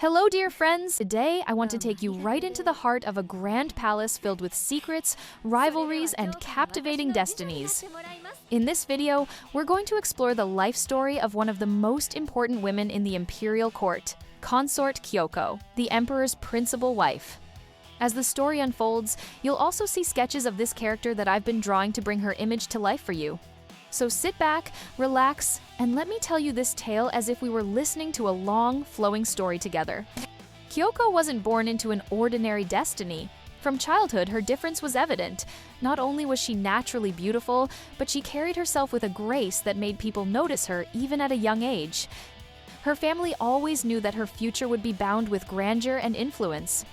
Hello, dear friends! Today, I want to take you right into the heart of a grand palace filled with secrets, rivalries, and captivating destinies. In this video, we're going to explore the life story of one of the most important women in the imperial court, consort Gyokuyou, the emperor's principal wife. As the story unfolds, you'll also see sketches of this character that I've been drawing to bring her image to life for you. So sit back, relax, and let me tell you this tale as if we were listening to a long, flowing story together. Gyokuyou wasn't born into an ordinary destiny. From childhood, her difference was evident. Not only was she naturally beautiful, but she carried herself with a grace that made people notice her even at a young age. Her family always knew that her future would be bound with grandeur and influence.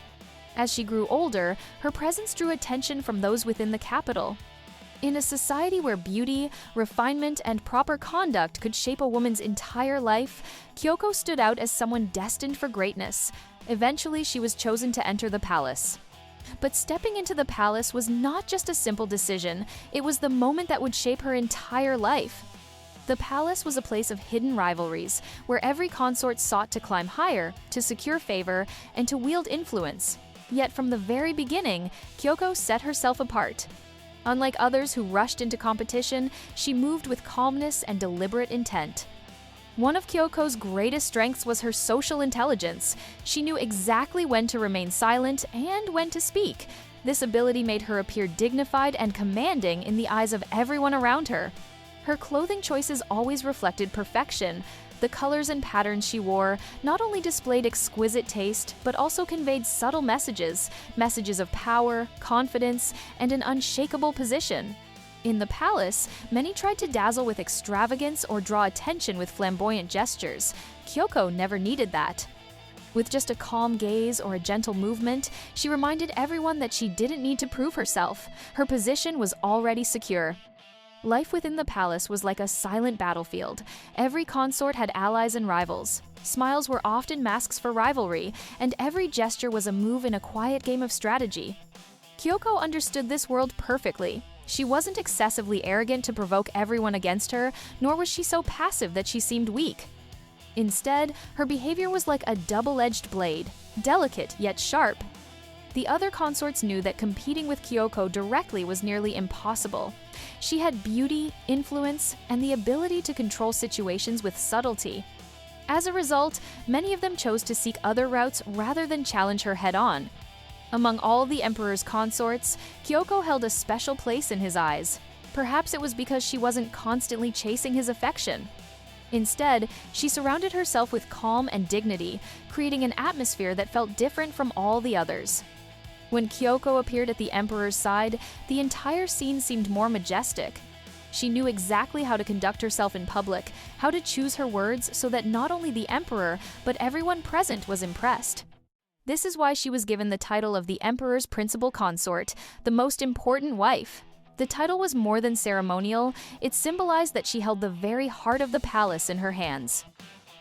As she grew older, her presence drew attention from those within the capital. In a society where beauty, refinement, and proper conduct could shape a woman's entire life, Gyokuyou stood out as someone destined for greatness. Eventually, she was chosen to enter the palace. But stepping into the palace was not just a simple decision, it was the moment that would shape her entire life. The palace was a place of hidden rivalries, where every consort sought to climb higher, to secure favor, and to wield influence. Yet from the very beginning, Gyokuyou set herself apart. Unlike others who rushed into competition, she moved with calmness and deliberate intent. One of Gyokuyou's greatest strengths was her social intelligence. She knew exactly when to remain silent and when to speak. This ability made her appear dignified and commanding in the eyes of everyone around her. Her clothing choices always reflected perfection. The colors and patterns she wore not only displayed exquisite taste, but also conveyed subtle messages of power, confidence, and an unshakable position. In the palace, many tried to dazzle with extravagance or draw attention with flamboyant gestures. Gyokuyou never needed that. With just a calm gaze or a gentle movement, she reminded everyone that she didn't need to prove herself. Her position was already secure. Life within the palace was like a silent battlefield. Every consort had allies and rivals. Smiles were often masks for rivalry, and every gesture was a move in a quiet game of strategy. Gyokuyou understood this world perfectly. She wasn't excessively arrogant to provoke everyone against her, nor was she so passive that she seemed weak. Instead, her behavior was like a double-edged blade, delicate yet sharp. The other consorts knew that competing with Gyokuyou directly was nearly impossible. She had beauty, influence, and the ability to control situations with subtlety. As a result, many of them chose to seek other routes rather than challenge her head-on. Among all the emperor's consorts, Gyokuyou held a special place in his eyes. Perhaps it was because she wasn't constantly chasing his affection. Instead, she surrounded herself with calm and dignity, creating an atmosphere that felt different from all the others. When Gyokuyou appeared at the emperor's side, the entire scene seemed more majestic. She knew exactly how to conduct herself in public, how to choose her words so that not only the emperor, but everyone present was impressed. This is why she was given the title of the emperor's principal consort, the most important wife. The title was more than ceremonial, it symbolized that she held the very heart of the palace in her hands.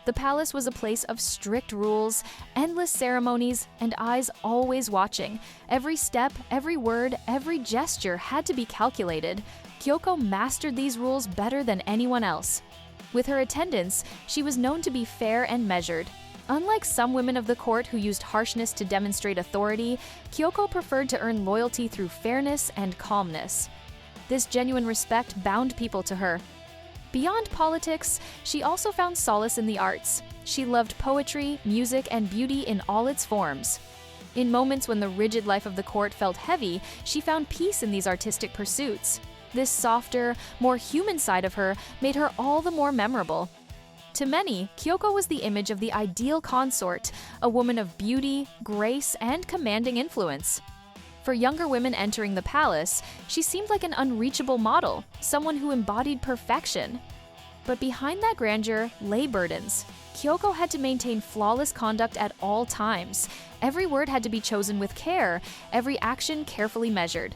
The palace was a place of strict rules, endless ceremonies, and eyes always watching. Every step, every word, every gesture had to be calculated. Gyokuyou mastered these rules better than anyone else. With her attendants, she was known to be fair and measured. Unlike some women of the court who used harshness to demonstrate authority, Gyokuyou preferred to earn loyalty through fairness and calmness. This genuine respect bound people to her. Beyond politics, she also found solace in the arts. She loved poetry, music, and beauty in all its forms. In moments when the rigid life of the court felt heavy, she found peace in these artistic pursuits. This softer, more human side of her made her all the more memorable. To many, Gyokuyou was the image of the ideal consort, a woman of beauty, grace, and commanding influence. For younger women entering the palace, she seemed like an unreachable model, someone who embodied perfection. But behind that grandeur lay burdens. Gyokuyou had to maintain flawless conduct at all times. Every word had to be chosen with care, every action carefully measured.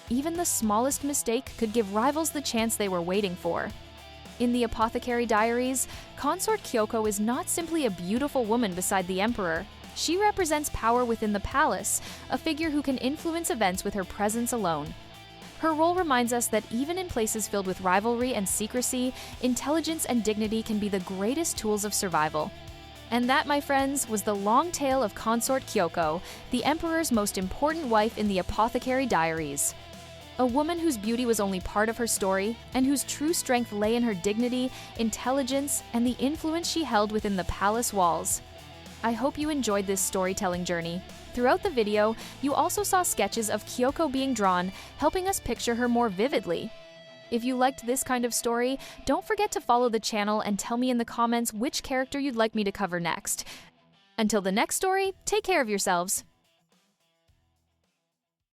Even the smallest mistake could give rivals the chance they were waiting for. In the Apothecary Diaries, consort Gyokuyou is not simply a beautiful woman beside the emperor. She represents power within the palace, a figure who can influence events with her presence alone. Her role reminds us that even in places filled with rivalry and secrecy, intelligence and dignity can be the greatest tools of survival. And that, my friends, was the long tale of consort Kyoko, the emperor's most important wife in the Apothecary Diaries. A woman whose beauty was only part of her story, and whose true strength lay in her dignity, intelligence, and the influence she held within the palace walls. I hope you enjoyed this storytelling journey. Throughout the video, you also saw sketches of Kyoko being drawn, helping us picture her more vividly. If you liked this kind of story, don't forget to follow the channel and tell me in the comments which character you'd like me to cover next. Until the next story, take care of yourselves.